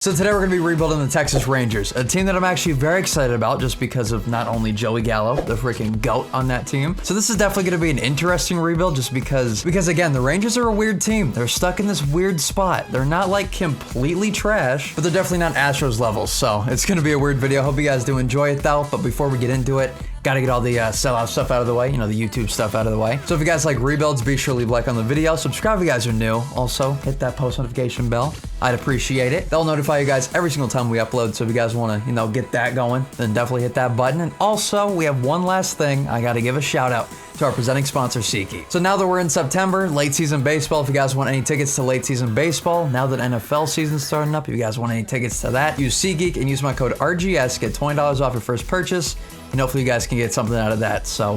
So today we're going to be rebuilding the Texas Rangers, a team that I'm actually very excited about just because of not only Joey Gallo, the freaking GOAT on that team. So this is definitely going to be an interesting rebuild just because again, the Rangers are a weird team. They're stuck in this weird spot. They're not like completely trash, but they're definitely not Astros levels. So it's going to be a weird video. Hope you guys do enjoy it though. But before we get into it, gotta get all the sellout stuff out of the way, you know, the YouTube stuff out of the way. So if you guys like rebuilds, be sure to leave a like on the video. Subscribe if you guys are new. Also, hit that post notification bell. I'd appreciate it. They'll notify you guys every single time we upload. So if you guys want to, you know, get that going, then definitely hit that button. And also, we have one last thing. I gotta give a shout out to our presenting sponsor, SeatGeek. So now that we're in September, late season baseball, if you guys want any tickets to late season baseball, now that NFL season's starting up, if you guys want any tickets to that, use SeatGeek and use my code RGS, get $20 off your first purchase. And hopefully you guys can get something out of that. So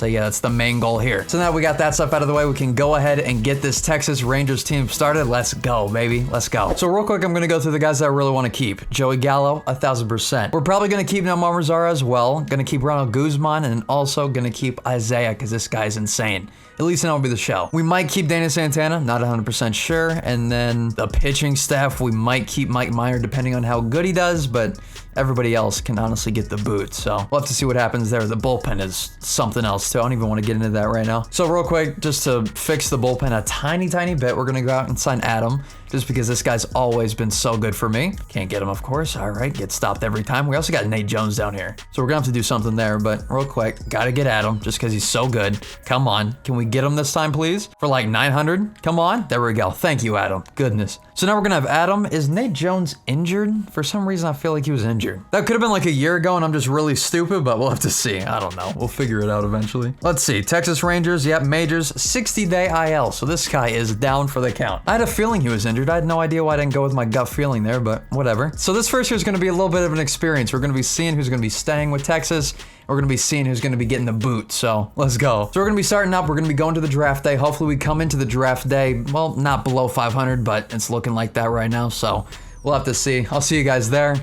yeah, that's the main goal here. So now we got that stuff out of the way, we can go ahead and get this Texas Rangers team started. Let's go, baby. Let's go. So real quick, I'm gonna go through the guys that I really want to keep. Joey Gallo, 1000%. We're probably gonna keep Nomar Mazara as well. Gonna keep Ronald Guzman, and also gonna keep Isaiah because this guy's insane. At least in MLB The Show. We might keep Danny Santana, not 100% sure. And then the pitching staff, we might keep Mike Minor depending on how good he does, but everybody else can honestly get the boot. So we'll have to see what happens there. The bullpen is something else too. I don't even want to get into that right now. So real quick, just to fix the bullpen a tiny bit, we're gonna go out and sign Adam, just because this guy's always been so good for me. Can't get him, of course. All right, get stopped every time. We also got Nate Jones down here. So we're gonna have to do something there, but real quick, gotta get Adam just because he's so good. Come on, can we get him this time, please? For like 900? Come on, there we go. Thank you, Adam. Goodness. So now we're gonna have Adam. Is Nate Jones injured? For some reason, I feel like he was injured. That could have been like a year ago and I'm just really stupid, but we'll have to see. I don't know. We'll figure it out eventually. Let's see. Texas Rangers, yep, Majors, 60-day IL. So this guy is down for the count. I had a feeling he was injured. I had no idea why I didn't go with my gut feeling there, but whatever. So this first year is gonna be a little bit of an experience. We're gonna be seeing who's gonna be staying with Texas. We're gonna be seeing who's gonna be getting the boot, so let's go. So we're gonna be starting up, we're gonna be going to the draft day. Hopefully we come into the draft day, well, not below 500, but it's looking like that right now, so we'll have to see. I'll see you guys there.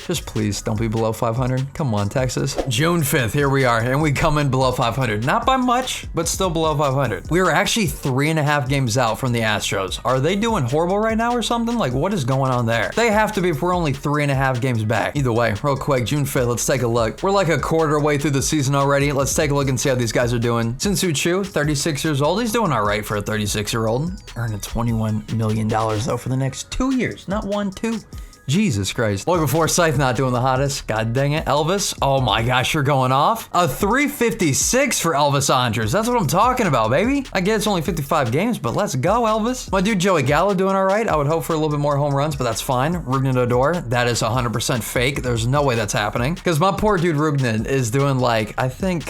Just please don't be below 500. Come on, Texas. June 5th, here we are, and we come in below 500. Not by much, but still below 500. We are actually 3.5 games out from the Astros. Are they doing horrible right now or something? Like, what is going on there? They have to be if we're only 3.5 games back. Either way, real quick, June 5th, let's take a look. We're like a quarter way through the season already. Let's take a look and see how these guys are doing. Sinsu Chu, 36 years old. He's doing all right for a 36-year-old. Earning $21 million, though, for the next 2 years. Not 1, 2. Jesus Christ. Logan Forsythe not doing the hottest. God dang it. Elvis. Oh my gosh, you're going off. A 356 for Elvis Andres. That's what I'm talking about, baby. I get it's only 55 games, but let's go, Elvis. My dude Joey Gallo doing all right. I would hope for a little bit more home runs, but that's fine. Rugnan Odor, that is 100% fake. There's no way that's happening. Because my poor dude Rugnan is doing like, I think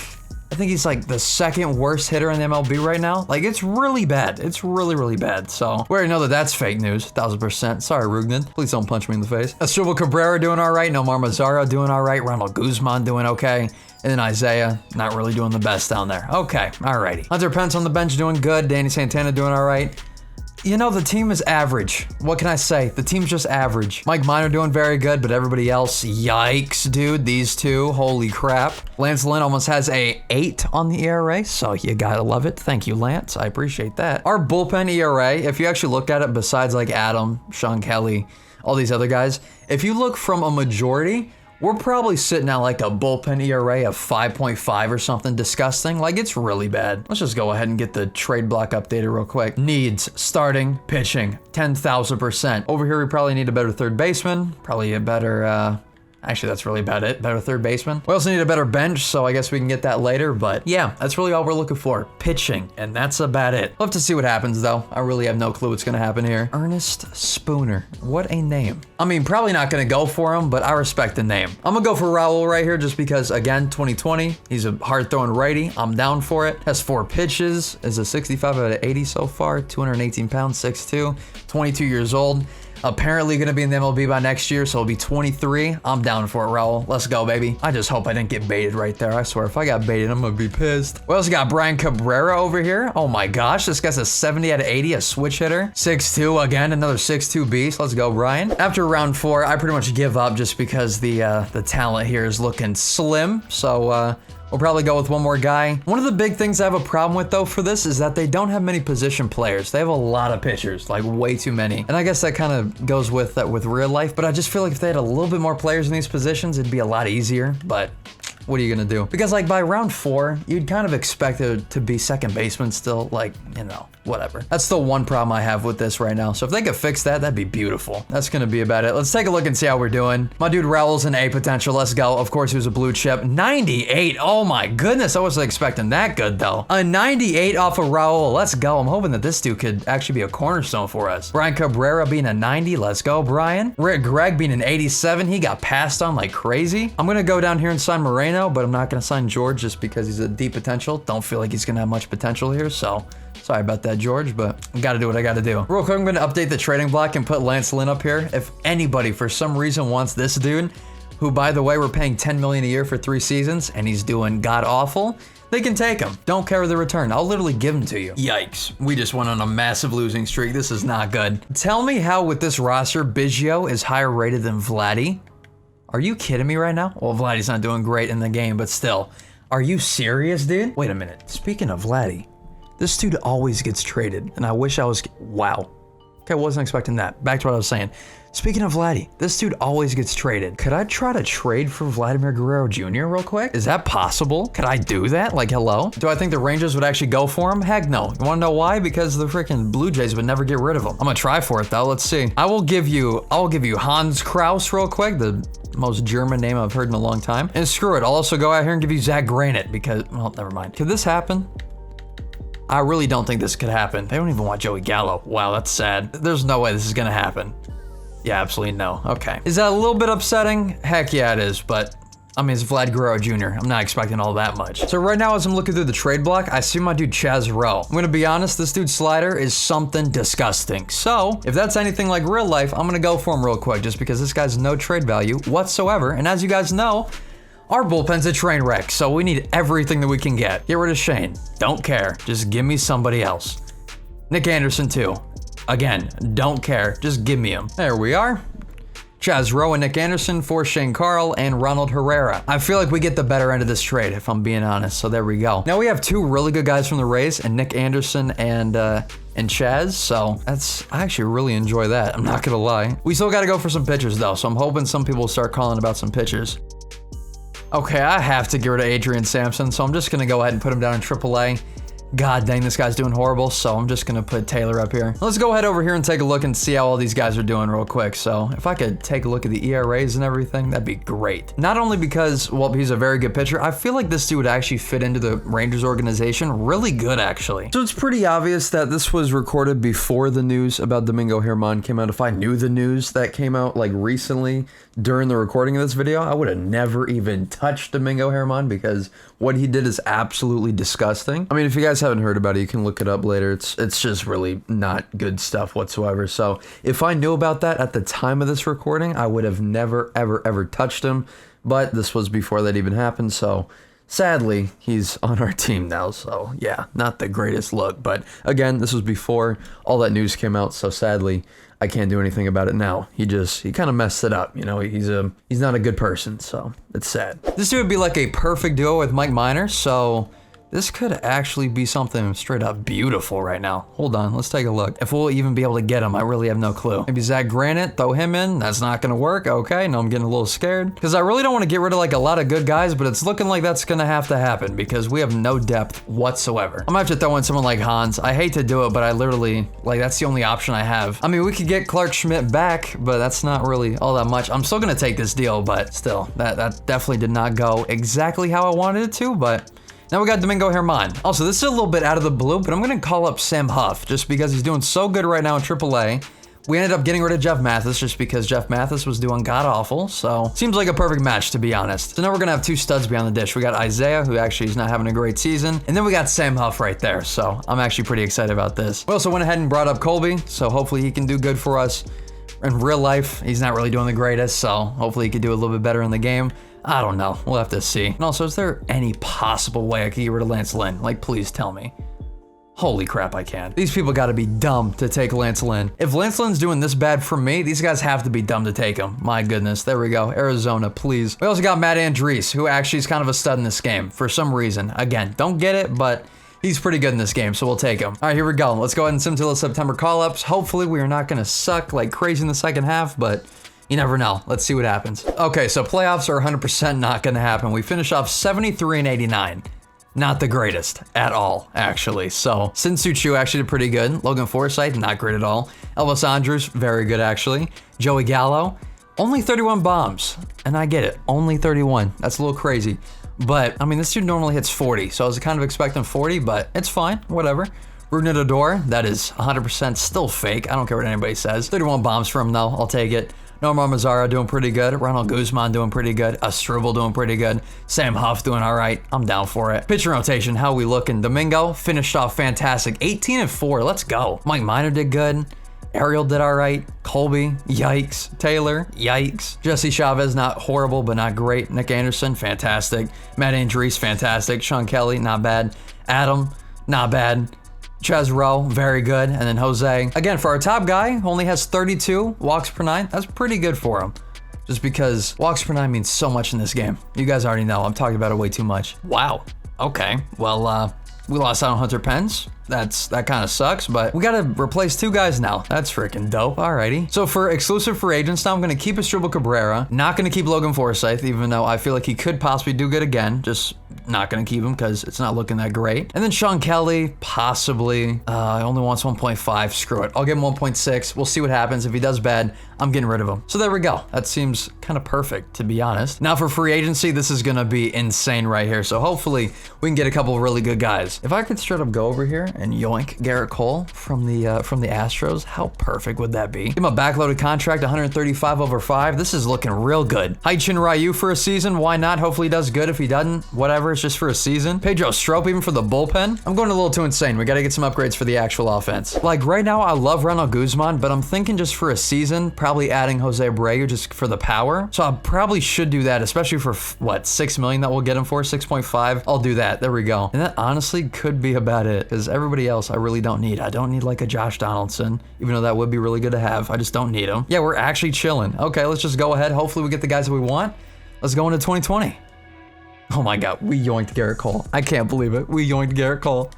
he's like the second worst hitter in the MLB right now. Like, it's really bad. It's really bad. So we already know that that's fake news, 1000%. Sorry, Rugnan. Please don't punch me in the face. Asdrubal Cabrera doing all right. Nomar Mazara doing all right. Ronald Guzman doing okay. And then Isaiah, not really doing the best down there. Okay, alrighty. Hunter Pence on the bench doing good. Danny Santana doing all right. You know, the team is average. What can I say? The team's just average. Mike Minor doing very good, but everybody else, yikes, dude. These two, holy crap. Lance Lynn almost has a 8 on the ERA, so you gotta love it. Thank you, Lance. I appreciate that. Our bullpen ERA, if you actually look at it, besides like Adam, Sean Kelly, all these other guys, if you look from a majority, we're probably sitting at like a bullpen ERA of 5.5 or something disgusting. Like, it's really bad. Let's just go ahead and get the trade block updated real quick. Needs, starting, pitching, 10,000%. Over here, we probably need a better third baseman. Probably a better, actually, that's really about it. Better third baseman. We also need a better bench, so I guess we can get that later. But yeah, that's really all we're looking for. Pitching, and that's about it. We'll have to see what happens, though. I really have no clue what's going to happen here. Ernest Spooner. What a name. I mean, probably not going to go for him, but I respect the name. I'm going to go for Raul right here just because, again, 2020. He's a hard-throwing righty. I'm down for it. Has 4 pitches. Is a 65 out of 80 so far. 218 pounds, 6'2", 22 years old. Apparently going to be in the MLB by next year, so he'll be 23. I'm down for it, Raul. Let's go, baby. I just hope I didn't get baited right there. I swear, if I got baited, I'm going to be pissed. We also got Brian Cabrera over here. Oh my gosh, this guy's a 70 out of 80, a switch hitter. 6'2", again, another 6'2" beast. Let's go, Brian. After round 4, I pretty much give up just because the talent here is looking slim. So, We'll probably go with one more guy. One of the big things I have a problem with though for this is that they don't have many position players. They have a lot of pitchers, like way too many. And I guess that kind of goes with that with real life, but I just feel like if they had a little bit more players in these positions, it'd be a lot easier, but what are you gonna do? Because like by round 4, you'd kind of expect it to be second baseman still, like, you know, whatever. That's the one problem I have with this right now. So if they could fix that, that'd be beautiful. That's gonna be about it. Let's take a look and see how we're doing. My dude Raul's an A potential, let's go. Of course he was a blue chip. 98, oh my goodness, I wasn't expecting that good though. A 98 off of Raul, let's go. I'm hoping that this dude could actually be a cornerstone for us. Brian Cabrera being a 90, let's go Brian. Rick Gregg being an 87, he got passed on like crazy. I'm gonna go down here and sign Moreno, but I'm not gonna sign George just because he's a D potential. Don't feel like he's gonna have much potential here, so sorry about that, George, but I gotta do what I gotta do. Real quick, I'm gonna update the trading block and put Lance Lynn up here. If anybody for some reason wants this dude, who by the way, we're paying $10 million a year for 3 seasons and he's doing god awful, they can take him. Don't care the return. I'll literally give him to you. Yikes. We just went on a massive losing streak. This is not good. Tell me how with this roster, Biggio is higher rated than Vladdy. Are you kidding me right now? Well, Vladdy's not doing great in the game, but still. Are you serious, dude? Wait a minute. Speaking of Vladdy, this dude always gets traded, and I wish I was... Wow. Okay, I wasn't expecting that. Back to what I was saying. Speaking of Vladdy, this dude always gets traded. Could I try to trade for Vladimir Guerrero Jr. real quick? Is that possible? Could I do that? Like, hello? Do I think the Rangers would actually go for him? Heck no. You wanna know why? Because the freaking Blue Jays would never get rid of him. I'm gonna try for it though. Let's see. I'll give you Hans Kraus real quick, the most German name I've heard in a long time. And screw it, I'll also go out here and give you Zach Granite because, well, never mind. Could this happen? I really don't think this could happen. They don't even want Joey Gallo. Wow, that's sad. There's no way this is gonna happen. Yeah, absolutely no. Okay. Is that a little bit upsetting? Heck yeah, it is, but I mean, it's Vlad Guerrero Jr. I'm not expecting all that much. So right now, as I'm looking through the trade block, I see my dude Chaz Rowe. I'm gonna be honest, this dude's slider is something disgusting. So if that's anything like real life, I'm gonna go for him real quick just because this guy's no trade value whatsoever. And as you guys know, our bullpen's a train wreck, so we need everything that we can get. Get rid of Shane. Don't care. Just give me somebody else. Nick Anderson too. Again, don't care. Just give me him. There we are. Chaz Rowe and Nick Anderson for Shane Carl and Ronald Herrera. I feel like we get the better end of this trade, if I'm being honest, so there we go. Now we have 2 really good guys from the Rays, and Nick Anderson and Chaz, so I actually really enjoy that, I'm not gonna lie. We still gotta go for some pitchers though, so I'm hoping some people will start calling about some pitchers. Okay, I have to get rid of Adrian Sampson, so I'm just gonna go ahead and put him down in AAA. God dang, this guy's doing horrible, so I'm just gonna put Taylor up here. Let's go ahead over here and take a look and see how all these guys are doing real quick. So if I could take a look at the ERAs and everything, that'd be great. Not only because, well, he's a very good pitcher, I feel like this dude would actually fit into the Rangers organization really good, actually. So it's pretty obvious that this was recorded before the news about Domingo Germán came out. If I knew the news that came out like recently during the recording of this video, I would have never even touched Domingo Germán because what he did is absolutely disgusting. I mean, if you guys haven't heard about it, you can look it up later. It's just really not good stuff whatsoever. So if I knew about that at the time of this recording, I would have never, ever touched him. But this was before that even happened. So sadly, he's on our team now. So yeah, not the greatest look. But again, this was before all that news came out. So sadly, I can't do anything about it now. He kind of messed it up. You know, he's not a good person. So it's sad. This dude would be like a perfect duo with Mike Minor. So this could actually be something straight up beautiful right now. Hold on, let's take a look. If we'll even be able to get him, I really have no clue. Maybe Zach Granite, throw him in. That's not gonna work. Okay, no, I'm getting a little scared. Because I really don't want to get rid of like a lot of good guys, but it's looking like that's gonna have to happen because we have no depth whatsoever. I'm gonna have to throw in someone like Hans. I hate to do it, but I literally, like, that's the only option I have. I mean, we could get Clark Schmidt back, but that's not really all that much. I'm still gonna take this deal, but still, that definitely did not go exactly how I wanted it to, but now we got Domingo Germán. Also, this is a little bit out of the blue, but I'm gonna call up Sam Huff just because he's doing so good right now in AAA. We ended up getting rid of Jeff Mathis just because Jeff Mathis was doing god-awful, so seems like a perfect match, to be honest. So now we're gonna have 2 studs behind the dish. We got Isaiah, who actually is not having a great season, and then we got Sam Huff right there, so I'm actually pretty excited about this. We also went ahead and brought up Colby, so hopefully he can do good for us. In real life, he's not really doing the greatest, so hopefully he could do a little bit better in the game. I don't know. We'll have to see. And also, is there any possible way I could get rid of Lance Lynn? Like, please tell me. Holy crap, I can. These people gotta be dumb to take Lance Lynn. If Lance Lynn's doing this bad for me, these guys have to be dumb to take him. My goodness, there we go. Arizona, please. We also got Matt Andriese, who actually is kind of a stud in this game for some reason. Again, don't get it, but he's pretty good in this game, so we'll take him. All right, here we go. Let's go ahead and sim to the September call-ups. Hopefully we are not gonna suck like crazy in the second half, but you never know. Let's see what happens. Okay, so playoffs are 100% not gonna happen. We finish off 73 and 89. Not the greatest at all, actually. So, Sin-Soo Choo actually did pretty good. Logan Forsythe, not great at all. Elvis Andrus, very good actually. Joey Gallo, only 31 bombs. And I get it, only 31. That's a little crazy. But, I mean, this dude normally hits 40, so I was kind of expecting 40, but it's fine, whatever. Rougned Odor, that is 100% still fake. I don't care what anybody says. 31 bombs for him though, I'll take it. Nomar Mazara doing pretty good. Ronald Guzman doing pretty good. Asdrubal doing pretty good. Sam Huff doing all right. I'm down for it. Pitcher rotation, how we looking? Domingo finished off fantastic. 18 and 4, let's go. Mike Minor did good. Ariel did all right. Colby, yikes. Taylor, yikes. Jesse Chavez, not horrible, but not great. Nick Anderson, fantastic. Matt Andriese, fantastic. Sean Kelly, not bad. Adam, not bad. Ches Rowe, very good. And then Jose, again, for our top guy, only has 32 walks per 9. That's pretty good for him. Just because walks per 9 means so much in this game. You guys already know, I'm talking about it way too much. Wow, okay. Well, we lost out on Hunter Pence. That kind of sucks, but we gotta replace 2 guys now. That's freaking dope. Alrighty. So for exclusive free agents now, I'm gonna keep Asdrubal Cabrera. Not gonna keep Logan Forsythe, even though I feel like he could possibly do good again. Just not gonna keep him because it's not looking that great. And then Sean Kelly, possibly. Only wants 1.5. Screw it. I'll give him 1.6. We'll see what happens. If he does bad, I'm getting rid of him. So there we go. That seems kind of perfect, to be honest. Now for free agency, this is gonna be insane right here. So hopefully we can get a couple of really good guys. If I could straight up go over here and yoink Garrett Cole from the Astros, how perfect would that be? Give him a backloaded contract, 135 over 5. This is looking real good. Haichin Ryu for a season, why not? Hopefully he does good. If he doesn't, whatever, it's just for a season. Pedro Strop even for the bullpen. I'm going a little too insane. We got to get some upgrades for the actual offense. Like right now, I love Ronald Guzman, but I'm thinking just for a season, probably adding Jose Abreu just for the power. So I probably should do that, especially for what, 6 million that we'll get him for, 6.5. I'll do that. There we go. And that honestly could be about it, because everybody else I really don't need. I don't need like a Josh Donaldson, even though that would be really good to have. I just don't need him. Yeah, we're actually chilling. Okay, let's just go ahead. Hopefully we get the guys that we want. Let's go into 2020. Oh my God, we yoinked Garrett Cole. I can't believe it. We yoinked Garrett Cole.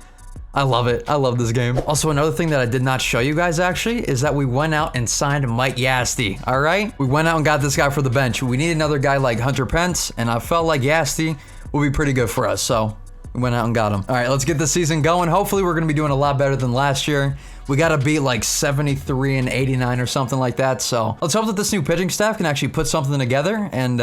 I love it. I love this game. Also, another thing that I did not show you guys actually is that we went out and signed Mike Yasty. All right, we went out and got this guy for the bench. We need another guy like Hunter Pence, and I felt like Yasty would be pretty good for us. So we went out and got him. All right, let's get the season going. Hopefully we're gonna be doing a lot better than last year. We gotta beat like 73 and 89 or something like that. So let's hope that this new pitching staff can actually put something together and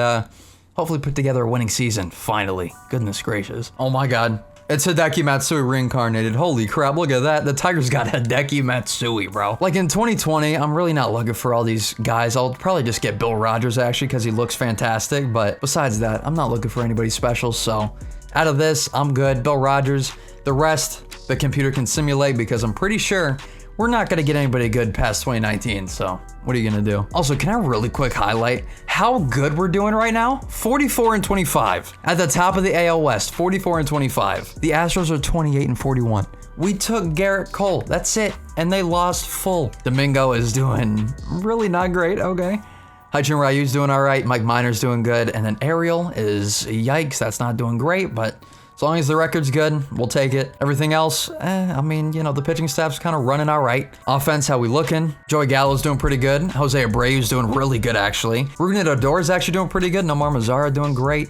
hopefully put together a winning season, finally. Goodness gracious. Oh my God. It's Hideki Matsui reincarnated. Holy crap, look at that. The Tigers got Hideki Matsui, bro. Like in 2020, I'm really not looking for all these guys. I'll probably just get Bill Rogers actually because he looks fantastic. But besides that, I'm not looking for anybody special. So out of this, I'm good. Bill Rogers. The rest, the computer can simulate because I'm pretty sure we're not going to get anybody good past 2019. So what are you going to do? Also, can I really quick highlight how good we're doing right now? 44 and 25 at the top of the AL West, 44 and 25. The Astros are 28 and 41. We took Garrett Cole. That's it. And they lost full. Domingo is doing really not great. Okay. Haichin Ryu's doing all right. Mike Minor's doing good. And then Ariel is yikes. That's not doing great, but as long as the record's good, we'll take it. Everything else, I mean, you know, the pitching staff's kind of running all right. Offense, how we looking? Joey Gallo's doing pretty good. Jose Abreu's doing really good, actually. Rougned Odor's actually doing pretty good. Nomar Mazara doing great.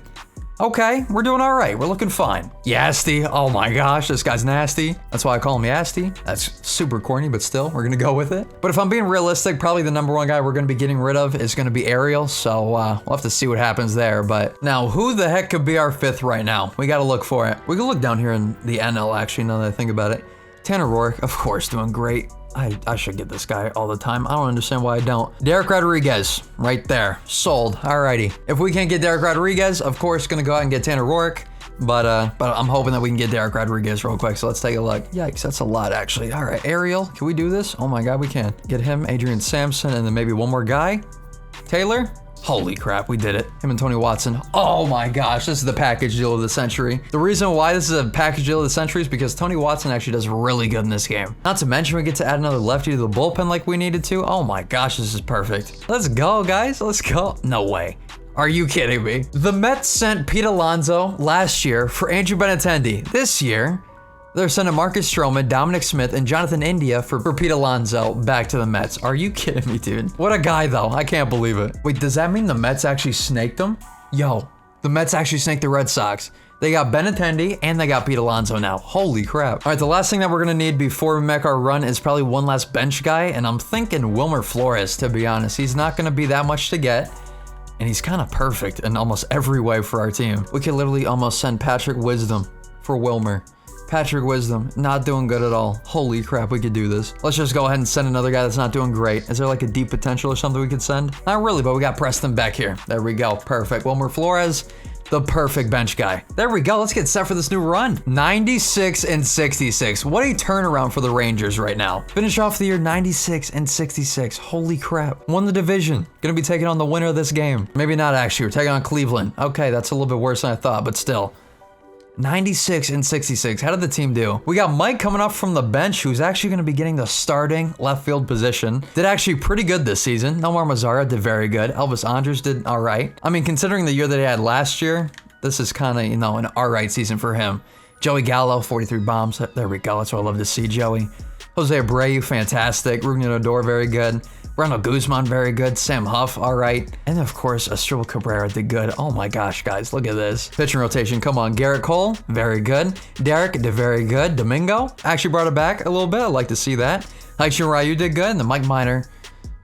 Okay, we're doing all right. We're looking fine. Yasty, oh my gosh, this guy's nasty. That's why I call him Yasty. That's super corny, but still, we're gonna go with it. But if I'm being realistic, probably the number one guy we're gonna be getting rid of is gonna be Ariel, so we'll have to see what happens there. But now, who the heck could be our fifth right now? We gotta look for it. We can look down here in the NL, actually, now that I think about it. Tanner Roark, of course, doing great. I should get this guy all the time. I don't understand why I don't. Derek Rodriguez, right there, sold. Alrighty. If we can't get Derek Rodriguez, of course, gonna go out and get Tanner Roark. But I'm hoping that we can get Derek Rodriguez real quick. So let's take a look. Yikes, that's a lot actually. All right, Ariel, can we do this? Oh my God, we can. Get him, Adrian Sampson, and then maybe one more guy. Taylor. Holy crap, we did it. Him and Tony Watson. Oh my gosh, this is the package deal of the century. The reason why this is a package deal of the century is because Tony Watson actually does really good in this game. Not to mention we get to add another lefty to the bullpen like we needed to. Oh my gosh, this is perfect. Let's go, guys. Let's go. No way. Are you kidding me? The Mets sent Pete Alonso last year for Andrew Benintendi. This year, they're sending Marcus Stroman, Dominic Smith, and Jonathan India for Pete Alonso back to the Mets. Are you kidding me, dude? What a guy, though. I can't believe it. Wait, does that mean the Mets actually snaked them? Yo, the Mets actually snaked the Red Sox. They got Benintendi, and they got Pete Alonso now. Holy crap. All right, the last thing that we're going to need before we make our run is probably one last bench guy, and I'm thinking Wilmer Flores, to be honest. He's not going to be that much to get, and he's kind of perfect in almost every way for our team. We could literally almost send Patrick Wisdom for Wilmer. Patrick Wisdom, not doing good at all. Holy crap, we could do this. Let's just go ahead and send another guy that's not doing great. Is there like a deep potential or something we could send? Not really, but we got Preston Beck here. There we go, perfect. Wilmer Flores, the perfect bench guy. There we go, let's get set for this new run. 96 and 66. What a turnaround for the Rangers right now. Finish off the year 96 and 66. Holy crap. Won the division. Gonna be taking on the winner of this game. Maybe not actually, we're taking on Cleveland. Okay, that's a little bit worse than I thought, but still. 96 and 66. How did the team do? We got Mike coming up from the bench, who's actually going to be getting the starting left field position. Did actually pretty good this season. Nomar Mazara did very good. Elvis Andrus did all right. I mean, considering the year that he had last year, this is kind of, an all right season for him. Joey Gallo, 43 bombs. There we go. That's what I love to see, Joey. Jose Abreu, fantastic. Ruben Odor, very good. Ronald Guzman, very good. Sam Huff, all right. And of course, Asdrubal Cabrera did good. Oh my gosh, guys, look at this. Pitching rotation, come on. Garrett Cole, very good. Derek did very good. Domingo actually brought it back a little bit. I'd like to see that. Haichi Ryu did good. And the Mike Minor,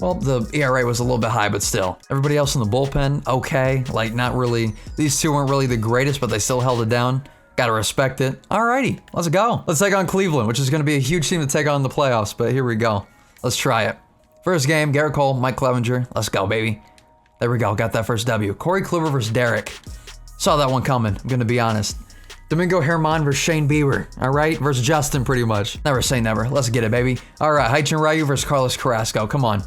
well, the ERA was a little bit high, but still. Everybody else in the bullpen, okay. Like, not really. These two weren't really the greatest, but they still held it down. Gotta respect it. Alrighty, let's go. Let's take on Cleveland, which is gonna be a huge team to take on in the playoffs, but here we go. Let's try it. First game, Garrett Cole, Mike Clevenger. Let's go, baby. There we go, got that first W. Corey Kluber versus Derek. Saw that one coming, I'm gonna be honest. Domingo Germán versus Shane Bieber, all right? Versus Justin, pretty much. Never say never, let's get it, baby. All right, Haichi Ryu versus Carlos Carrasco, come on.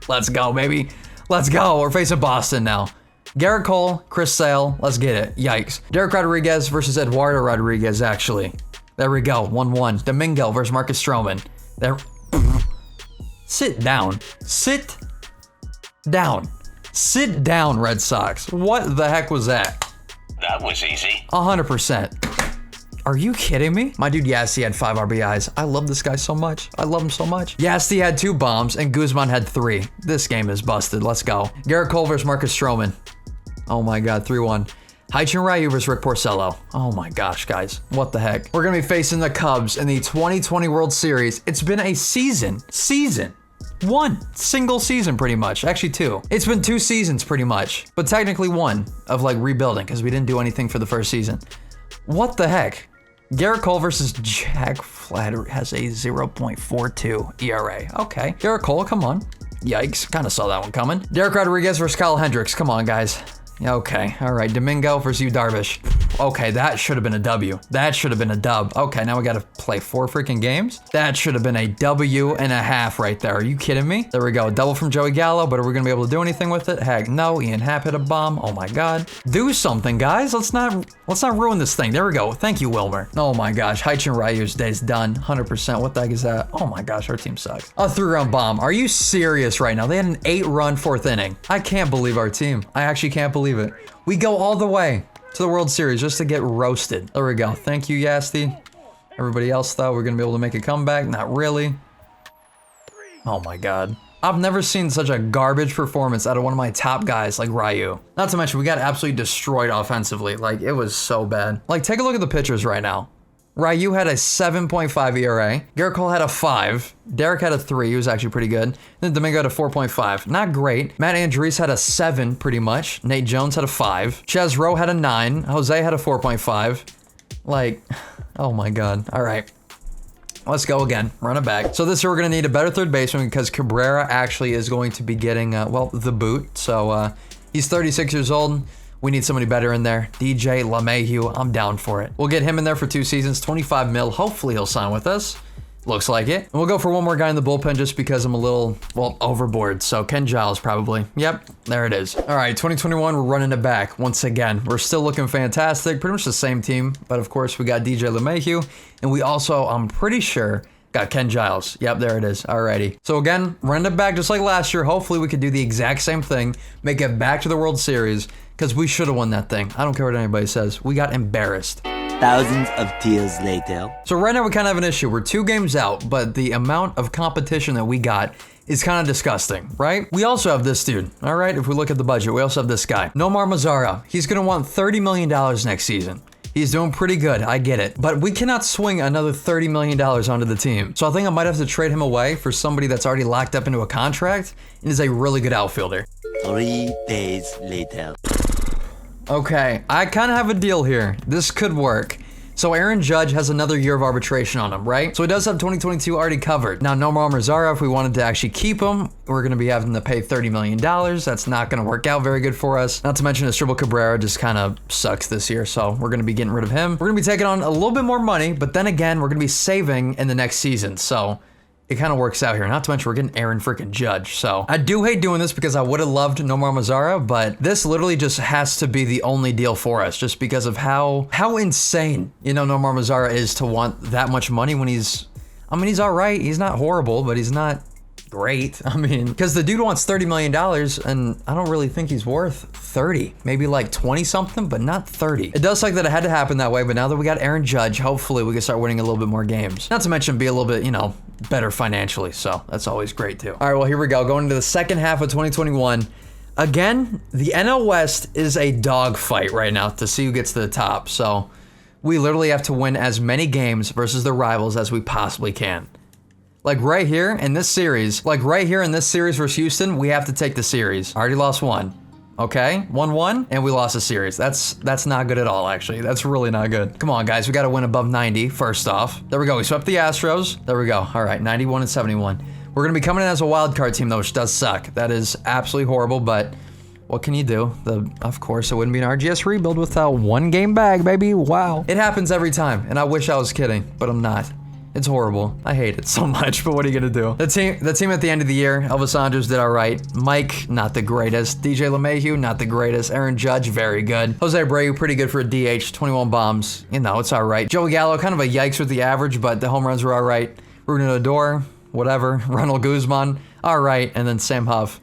Let's go, baby. Let's go, we're facing Boston now. Garrett Cole, Chris Sale, let's get it. Yikes. Derek Rodriguez versus Eduardo Rodriguez, actually. There we go, 1-1. Domingo versus Marcus Stroman. There. Sit down. Sit down. Sit down, Red Sox. What the heck was that? That was easy. 100%. Are you kidding me? My dude Yasty had 5 RBIs. I love this guy so much. I love him so much. Yasty had 2 bombs and Guzman had 3. This game is busted. Let's go. Garrett Cole versus Marcus Stroman. Oh my God, 3-1. Haichi Ryu versus Rick Porcello. Oh my gosh, guys. What the heck? We're gonna be facing the Cubs in the 2020 World Series. It's been a season. One single season, pretty much. Actually, 2. It's been 2 seasons, pretty much. But technically 1 of like rebuilding because we didn't do anything for the first season. What the heck? Garrett Cole versus Jack Flaherty has a 0.42 ERA. Okay. Garrett Cole, come on. Yikes. Kind of saw that one coming. Derek Rodriguez versus Kyle Hendricks. Come on, guys. Okay, all right, Domingo versus Yu Darvish. Okay, that should have been a W. That should have been a dub. Okay, now we gotta play 4 freaking games? That should have been a W.5 right there. Are you kidding me? There we go, double from Joey Gallo, but are we gonna be able to do anything with it? Heck no, Ian Happ hit a bomb. Oh my God. Do something, guys. Let's not ruin this thing. There we go. Thank you, Wilmer. Oh my gosh, Haichi Ryu's day's done. 100%. What the heck is that? Oh my gosh, our team sucks. A 3-run bomb. Are you serious right now? They had an 8-run 4th inning. I can't believe our team. I actually can't believe it. We go all the way to the World Series just to get roasted. There we go. Thank you, Yasty. Everybody else thought we were going to be able to make a comeback. Not really. Oh my God. I've never seen such a garbage performance out of one of my top guys like Ryu. Not to mention, we got absolutely destroyed offensively. Like, it was so bad. Like, take a look at the pitchers right now. Ryu had a 7.5 ERA. Garrett Cole had a 5. Derek had a 3. He was actually pretty good. Then Domingo had a 4.5. Not great. Matt Andriese had a 7, pretty much. Nate Jones had a 5. Chaz Rowe had a 9. Jose had a 4.5. Like, oh my God. All right. Let's go again. Run it back. So this year we're going to need a better third baseman because Cabrera actually is going to be getting, well, the boot. So he's 36 years old. We need somebody better in there. DJ LeMahieu, I'm down for it. We'll get him in there for 2 seasons, 25 mil. Hopefully he'll sign with us. Looks like it. And we'll go for one more guy in the bullpen just because I'm a little, well, overboard. So Ken Giles probably. Yep, there it is. All right, 2021, we're running it back once again. We're still looking fantastic. Pretty much the same team. But of course, we got DJ LeMahieu. And we also, I'm pretty sure, got Ken Giles. Yep, there it is. Alrighty. So again, running it back just like last year. Hopefully we could do the exact same thing. Make it back to the World Series. Because we should have won that thing. I don't care what anybody says. We got embarrassed. Thousands of tears later. So right now we kind of have an issue. We're 2 games out, but the amount of competition that we got is kind of disgusting, right? We also have this dude, all right? If we look at the budget, we also have this guy. Nomar Mazara. He's going to want $30 million next season. He's doing pretty good, I get it. But we cannot swing another $30 million onto the team. So I think I might have to trade him away for somebody that's already locked up into a contract and is a really good outfielder. 3 days later. Okay, I kind of have a deal here. This could work. So Aaron Judge has another year of arbitration on him, right? So he does have 2022 already covered. Now, Nomar Mazara, if we wanted to actually keep him, we're going to be having to pay $30 million. That's not going to work out very good for us. Not to mention Estribal Cabrera just kind of sucks this year, so we're going to be getting rid of him. We're going to be taking on a little bit more money, but then again, we're going to be saving in the next season, so it kind of works out here. Not to mention we're getting Aaron freaking Judge. So I do hate doing this because I would have loved Nomar Mazara, but this literally just has to be the only deal for us just because of how insane, you know, Nomar Mazara is to want that much money when he's all right. He's not horrible, but he's not great. I mean, because the dude wants $30 million and I don't really think he's worth 30, maybe like 20 something, but not 30. It does suck that it had to happen that way, but now that we got Aaron Judge, hopefully we can start winning a little bit more games. Not to mention be a little bit, you know, better financially. So that's always great too. All right, well, here we go. Going into the second half of 2021. Again, the NL West is a dogfight right now to see who gets to the top. So we literally have to win as many games versus the rivals as we possibly can. Like right here in this series versus Houston, we have to take the series. Already lost 1. Okay, 1-1, and we lost a series. That's not good at all, actually. That's really not good. Come on, guys, we gotta win above 90, first off. There we go, we swept the Astros. There we go, all right, 91 and 71. We're gonna be coming in as a wild card team, though, which does suck. That is absolutely horrible, but what can you do? Of course, it wouldn't be an RGS rebuild without 1 game bag, baby, wow. It happens every time, and I wish I was kidding, but I'm not. It's horrible. I hate it so much, but what are you gonna do? The team at the end of the year, Elvis Andrus did all right. Mike, not the greatest. DJ LeMahieu, not the greatest. Aaron Judge, very good. Jose Abreu, pretty good for a DH, 21 bombs. You know, it's all right. Joey Gallo, kind of a yikes with the average, but the home runs were all right. Ruben Odor, whatever. Ronald Guzman, all right. And then Sam Huff.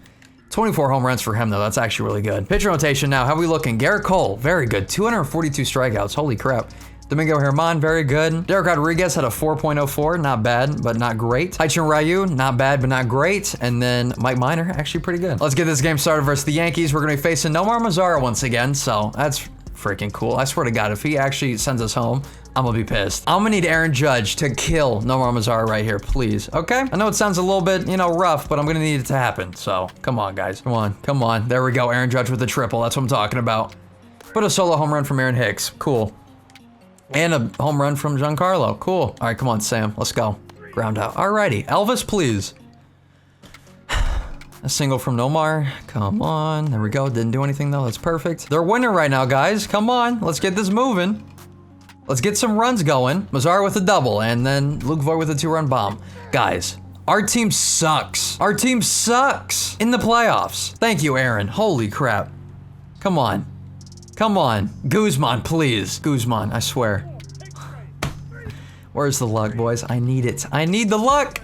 24 home runs for him, though. That's actually really good. Pitcher rotation now. How are we looking? Garrett Cole, very good. 242 strikeouts. Holy crap. Domingo Germán, very good. Derek Rodriguez had a 4.04, not bad, but not great. Taichin Ryu, not bad, but not great. And then Mike Minor, actually pretty good. Let's get this game started versus the Yankees. We're gonna be facing Nomar Mazara once again, so that's freaking cool. I swear to God, if he actually sends us home, I'm gonna be pissed. I'm gonna need Aaron Judge to kill Nomar Mazara right here, please, okay? I know it sounds a little bit, you know, rough, but I'm gonna need it to happen, so come on, guys. Come on. There we go, Aaron Judge with the triple. That's what I'm talking about. Put a solo home run from Aaron Hicks, cool. And a home run from Giancarlo. Cool. All right, come on, Sam. Let's go. Ground out. Alrighty. Elvis, please. A single from Nomar. Come on. There we go. Didn't do anything, though. That's perfect. They're winning right now, guys. Come on. Let's get this moving. Let's get some runs going. Mazara with a double, and then Luke Voigt with a 2-run bomb. Guys, our team sucks. Our team sucks in the playoffs. Thank you, Aaron. Holy crap. Come on. Come on. Guzman, please. Guzman, I swear. Where's the luck, boys? I need it. I need the luck.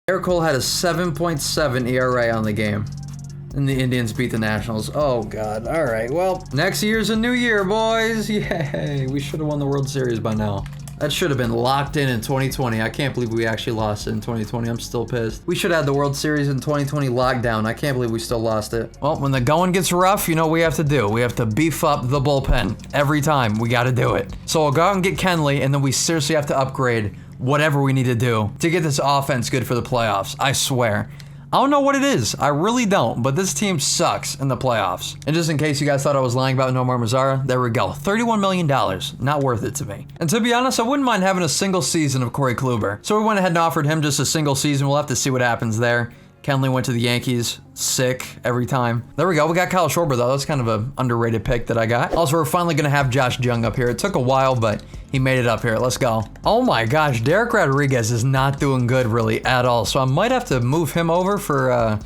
Garrett Cole had a 7.7 ERA on the game. And the Indians beat the Nationals. Oh, God. All right. Well, next year's a new year, boys. Yay. We should have won the World Series by now. That should have been locked in 2020. I can't believe we actually lost it in 2020. I'm still pissed. We should have had the World Series in 2020 locked down. I can't believe we still lost it. Well, when the going gets rough, you know what we have to do. We have to beef up the bullpen. Every time. We got to do it. So we'll go out and get Kenley, and then we seriously have to upgrade whatever we need to do to get this offense good for the playoffs. I swear. I don't know what it is. I really don't, but this team sucks in the playoffs. And just in case you guys thought I was lying about Nomar Mazara, there we go. $31 million. Not worth it to me. And to be honest, I wouldn't mind having a single season of Corey Kluber. So we went ahead and offered him just a single season. We'll have to see what happens there. Kenley went to the Yankees. Sick every time. There we go. We got Kyle Schwarber, though. That's kind of an underrated pick that I got. Also, we're finally going to have Josh Jung up here. It took a while, but he made it up here. Let's go. Oh my gosh. Derek Rodriguez is not doing good really at all. So I might have to move him over for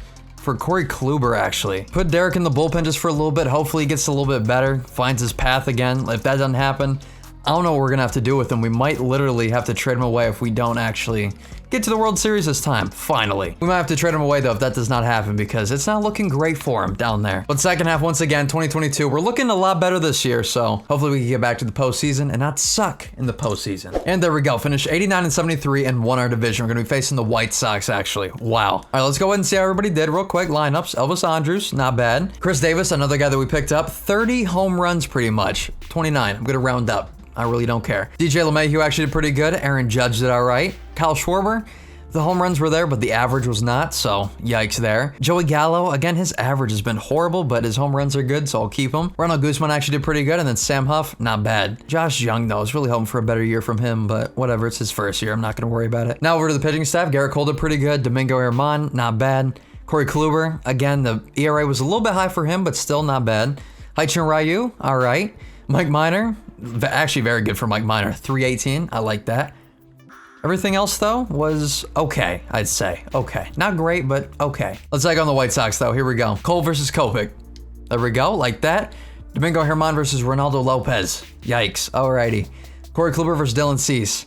Corey Kluber, actually. Put Derek in the bullpen just for a little bit. Hopefully he gets a little bit better. Finds his path again. If that doesn't happen, I don't know what we're going to have to do with him. We might literally have to trade him away if we don't actually get to the World Series this time, finally. We might have to trade him away, though, if that does not happen, because it's not looking great for him down there. But second half, once again, 2022, we're looking a lot better this year, so hopefully we can get back to the postseason and not suck in the postseason. And there we go. Finished 89-73 and won our division. We're going to be facing the White Sox, actually. Wow. All right, let's go ahead and see how everybody did real quick. Lineups. Elvis Andrus, not bad. Chris Davis, another guy that we picked up. 30 home runs, pretty much. 29. I'm going to round up. I really don't care. DJ LeMahieu actually did pretty good. Aaron Judge did all right. Kyle Schwarber, the home runs were there, but the average was not, so yikes there. Joey Gallo, again, his average has been horrible, but his home runs are good, so I'll keep him. Ronald Guzman actually did pretty good, and then Sam Huff, not bad. Josh Jung, though, I was really hoping for a better year from him, but whatever, it's his first year. I'm not going to worry about it. Now over to the pitching staff. Garrett Cole did pretty good. Domingo Germán, not bad. Corey Kluber, again, the ERA was a little bit high for him, but still not bad. Haichun Ryu, all right. Mike Minor, actually very good for Mike Minor. 318, I like that. Everything else, though, was okay, I'd say. Okay. Not great, but okay. Let's take on the White Sox, though. Here we go. Cole versus Kopech. There we go, like that. Domingo Germán versus Ronaldo Lopez. Yikes. Alrighty. Corey Kluber versus Dylan Cease.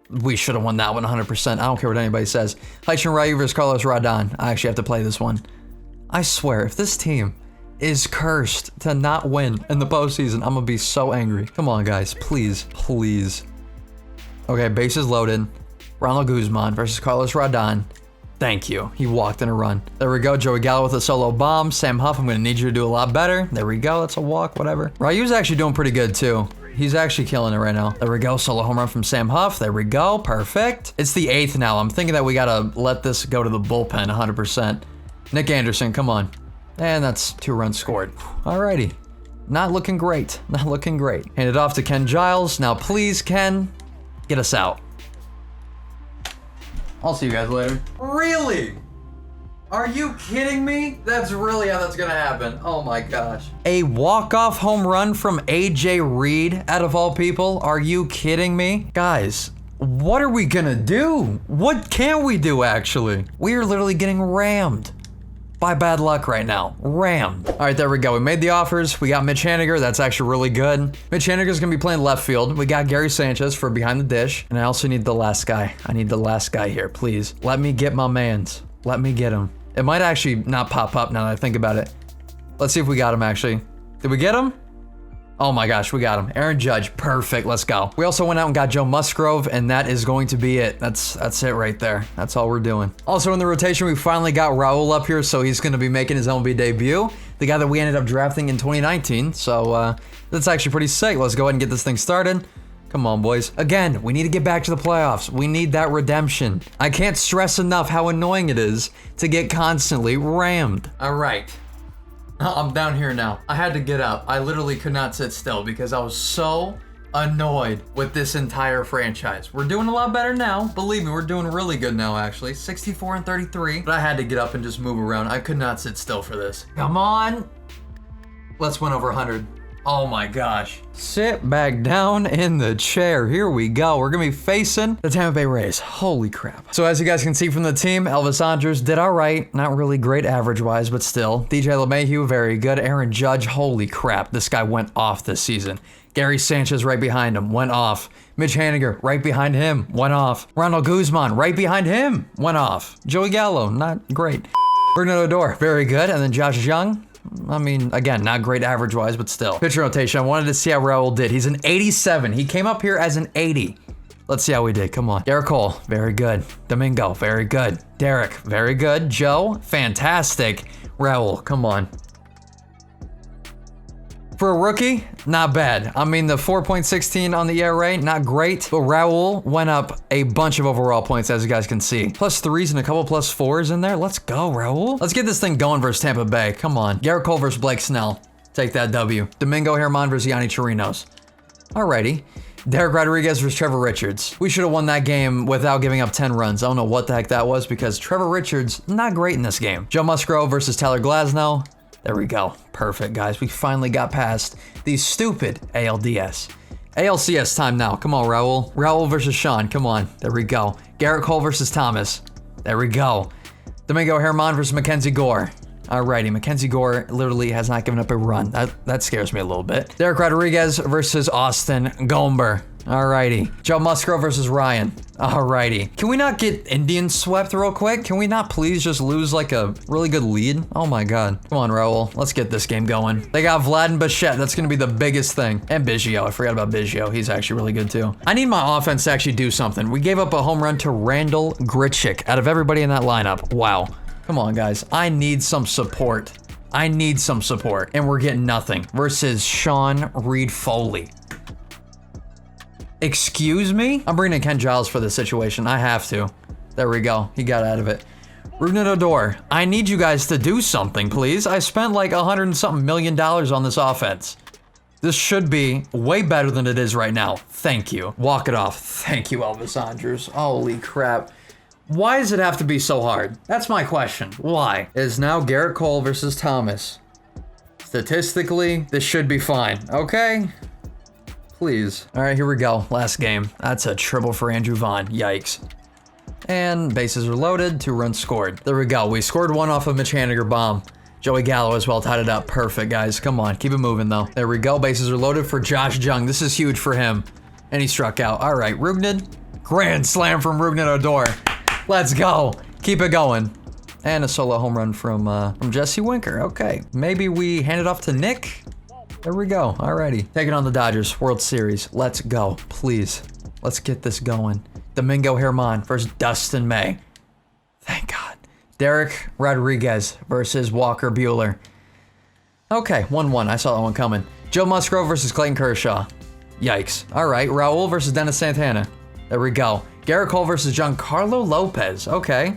We should have won that one 100%. I don't care what anybody says. Haichun Ryu versus Carlos Rodon. I actually have to play this one. I swear, if this team is cursed to not win in the postseason, I'm gonna be so angry. Come on, guys. Please. Please. Okay, bases loaded. Ronald Guzman versus Carlos Rodon. Thank you. He walked in a run. There we go. Joey Gallo with a solo bomb. Sam Huff, I'm going to need you to do a lot better. There we go. That's a walk, whatever. Ryu's actually doing pretty good, too. He's actually killing it right now. There we go. Solo home run from Sam Huff. There we go. Perfect. It's the 8th now. I'm thinking that we got to let this go to the bullpen 100%. Nick Anderson, come on. And that's 2 runs scored. Alrighty. Not looking great. Not looking great. Hand it off to Ken Giles. Now, please, Ken, get us out. I'll see you guys later. Really? Are you kidding me? That's really how that's gonna happen. Oh my gosh. A walk-off home run from AJ Reed, out of all people? Are you kidding me? Guys, what are we gonna do? What can we do, actually? We are literally getting rammed by bad luck right now. Rammed. All right, there we go. We made the offers. We got Mitch Haniger. That's actually really good. Mitch Haniger's gonna be playing left field. We got Gary Sanchez for behind the dish. And I also need the last guy. I need the last guy here, please. Let me get my mans. Let me get him. It might actually not pop up now that I think about it. Let's see if we got him, actually. Did we get him? Oh my gosh, we got him. Aaron Judge, perfect, let's go. We also went out and got Joe Musgrove, and that is going to be it. That's it right there. That's all we're doing. Also in the rotation, we finally got Raul up here, so he's gonna be making his MLB debut. The guy that we ended up drafting in 2019, so that's actually pretty sick. Let's go ahead and get this thing started. Come on, boys. Again, we need to get back to the playoffs. We need that redemption. I can't stress enough how annoying it is to get constantly rammed. All right. I'm down here now. I had to get up. I literally could not sit still because I was so annoyed with this entire franchise. We're doing a lot better now. Believe me, we're doing really good now, actually. 64-33. But I had to get up and just move around. I could not sit still for this. Come on. Let's win over 100. Oh my gosh. Sit back down in the chair. Here we go. We're gonna be facing the Tampa Bay Rays. Holy crap. So as you guys can see from the team, Elvis Andrus did all right. Not really great average-wise, but still. DJ LeMahieu, very good. Aaron Judge, holy crap. This guy went off this season. Gary Sanchez right behind him, went off. Mitch Haniger right behind him, went off. Ronald Guzman right behind him, went off. Joey Gallo, not great. Bernardo Odor, very good. And then Josh Jung. I mean, again, not great average-wise, but still. Pitcher rotation, I wanted to see how Raul did. He's an 87. He came up here as an 80. Let's see how we did. Come on. Garrett Cole, very good. Domingo, very good. Derek, very good. Joe, fantastic. Raul, come on. For a rookie, not bad. I mean, the 4.16 on the ERA, not great, but Raul went up a bunch of overall points, as you guys can see. +3s and a couple +4s in there. Let's go, Raul. Let's get this thing going versus Tampa Bay. Come on. Garrett Cole versus Blake Snell. Take that W. Domingo Germán versus Yanni Chirinos. Alrighty. Derek Rodriguez versus Trevor Richards. We should have won that game without giving up 10 runs. I don't know what the heck that was because Trevor Richards, not great in this game. Joe Musgrove versus Tyler Glasnow. There we go. Perfect, guys. We finally got past these stupid ALDS. ALCS time now. Come on, Raul. Raul versus Sean. Come on. There we go. Garrett Cole versus Thomas. There we go. Domingo Germán versus Mackenzie Gore. Alrighty, Mackenzie Gore literally has not given up a run. That scares me a little bit. Derek Rodriguez versus Austin Gomber. Alrighty. Joe Musgrove versus Ryan. Alrighty. Can we not get Indians swept real quick? Can we not please just lose like a really good lead? Oh my god. Come on, Raul. Let's get this game going. They got Vlad and Bichette. That's going to be the biggest thing. And Biggio. I forgot about Biggio. He's actually really good too. I need my offense to actually do something. We gave up a home run to Randall Grichuk out of everybody in that lineup. Wow. Come on, guys. I need some support. I need some support. And we're getting nothing. Versus Sean Reed Foley. Excuse me? I'm bringing in Ken Giles for this situation. I have to. There we go. He got out of it. Rougned Odor. I need you guys to do something, please. I spent like $100 and something million on this offense. This should be way better than it is right now. Thank you. Walk it off. Thank you, Elvis Andrews. Holy crap. Why does it have to be so hard? That's my question. Why? It is now Garrett Cole versus Thomas. Statistically, this should be fine. Okay? Please. All right, here we go. Last game. That's a triple for Andrew Vaughn. Yikes. And bases are loaded. 2 runs scored. There we go. We scored 1 off of Mitch Haniger bomb. Joey Gallo as well tied it up. Perfect, guys. Come on. Keep it moving, though. There we go. Bases are loaded for Josh Jung. This is huge for him. And he struck out. All right, Rougned. Grand slam from Rougned Odor. Let's go. Keep it going. And a solo home run from Jesse Winker. Okay. Maybe we hand it off to Nick. There we go. Alrighty. Taking on the Dodgers. World Series. Let's go. Please. Let's get this going. Domingo Germán versus Dustin May. Thank God. Derek Rodriguez versus Walker Buehler. Okay. 1-1. I saw that one coming. Joe Musgrove versus Clayton Kershaw. Yikes. Alright. Raul versus Dennis Santana. There we go. Garrett Cole versus Giancarlo Lopez. Okay.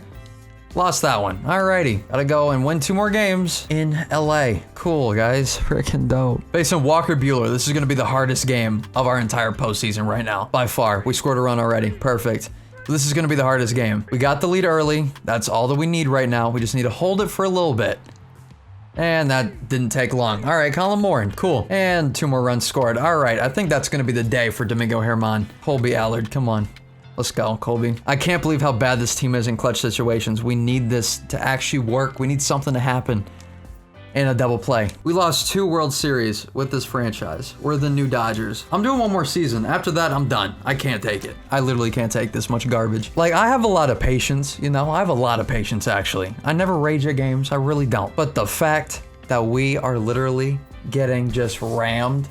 Lost that one. Alrighty. Gotta go and win 2 more games in LA. Cool, guys. Freaking dope. Facing Walker Buehler. This is going to be the hardest game of our entire postseason right now. By far. We scored a run already. Perfect. This is going to be the hardest game. We got the lead early. That's all that we need right now. We just need to hold it for a little bit. And that didn't take long. All right, Colin Moran. Cool. And 2 more runs scored. All right. I think that's going to be the day for Domingo Germán. Colby Allard. Come on. Let's go, Colby. I can't believe how bad this team is in clutch situations. We need this to actually work. We need something to happen in a double play. We lost 2 World Series with this franchise. We're the new Dodgers. I'm doing 1 more season. After that, I'm done. I can't take it. I literally can't take this much garbage. Like, I have a lot of patience, you know? I have a lot of patience, actually. I never rage at games. I really don't. But the fact that we are literally getting just rammed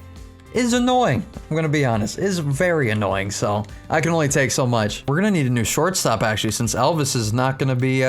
is annoying. I'm gonna be honest, is very annoying, so I can only take so much. We're gonna need a new shortstop actually, since Elvis is not gonna be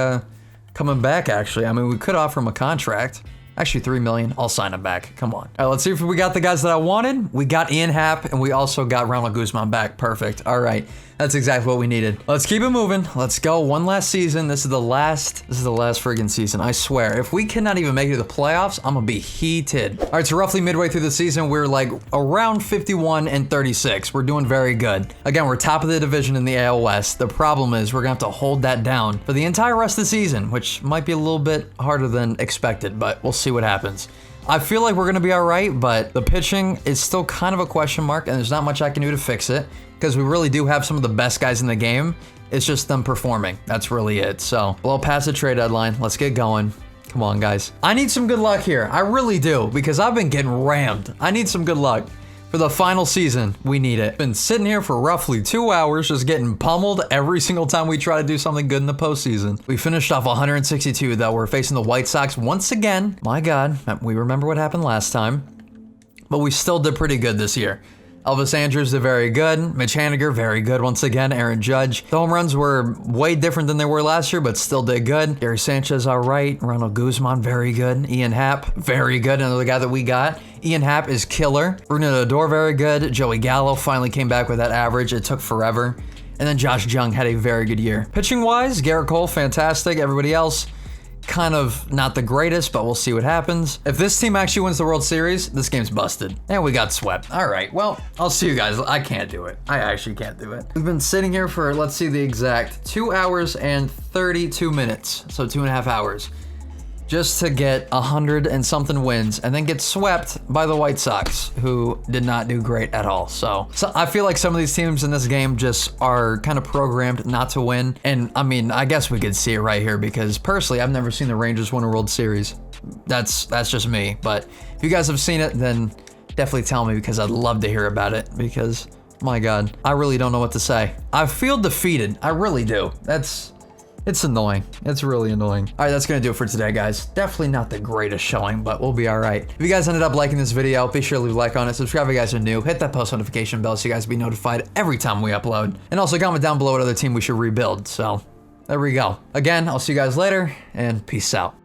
coming back actually. I mean, we could offer him a contract. Actually, $3 million. I'll sign him back. Come on. All right, let's see if we got the guys that I wanted. We got Ian Happ, and we also got Ronald Guzman back. Perfect. All right. That's exactly what we needed. Let's keep it moving. Let's go. 1 last season. This is the last friggin' season. I swear. If we cannot even make it to the playoffs, I'm gonna be heated. All right, so roughly midway through the season, we're like around 51-36. We're doing very good. Again, we're top of the division in the AL West. The problem is we're gonna have to hold that down for the entire rest of the season, which might be a little bit harder than expected, but we'll see what happens. I feel like we're gonna be all right, but the pitching is still kind of a question mark, and there's not much I can do to fix it, because we really do have some of the best guys in the game. It's just them performing. That's really it. So, blow past the trade deadline. Let's get going. Come on, guys. I need some good luck here. I really do, because I've been getting rammed. I need some good luck. For the final season, we need it. Been sitting here for roughly 2 hours just getting pummeled every single time we try to do something good in the postseason. We finished off 162, though. We're facing the White Sox once again. My God, we remember what happened last time. But we still did pretty good this year. Elvis Andrews did very good. Mitch Haniger, very good once again. Aaron Judge. The home runs were way different than they were last year, but still did good. Gary Sanchez, all right. Ronald Guzman, very good. Ian Happ, very good. Another guy that we got. Ian Happ is killer. Bruno Odor, very good. Joey Gallo finally came back with that average. It took forever. And then Josh Jung had a very good year. Pitching-wise, Garrett Cole, fantastic. Everybody else, kind of not the greatest, but we'll see what happens. If this team actually wins the World Series, this game's busted. And we got swept. All right, well, I'll see you guys. I can't do it. I actually can't do it. We've been sitting here for, let's see the exact, 2 hours and 32 minutes. So 2.5 hours. Just to get 100 and something wins and then get swept by the White Sox, who did not do great at all. So I feel like some of these teams in this game just are kind of programmed not to win. And I mean, I guess we could see it right here because personally, I've never seen the Rangers win a World Series. That's just me. But if you guys have seen it, then definitely tell me because I'd love to hear about it because my God, I really don't know what to say. I feel defeated. I really do. It's annoying. It's really annoying. All right, that's gonna do it for today, guys. Definitely not the greatest showing, but we'll be all right. If you guys ended up liking this video, be sure to leave a like on it. Subscribe if you guys are new. Hit that post notification bell so you guys be notified every time we upload. And also comment down below what other team we should rebuild. So there we go. Again, I'll see you guys later, and peace out.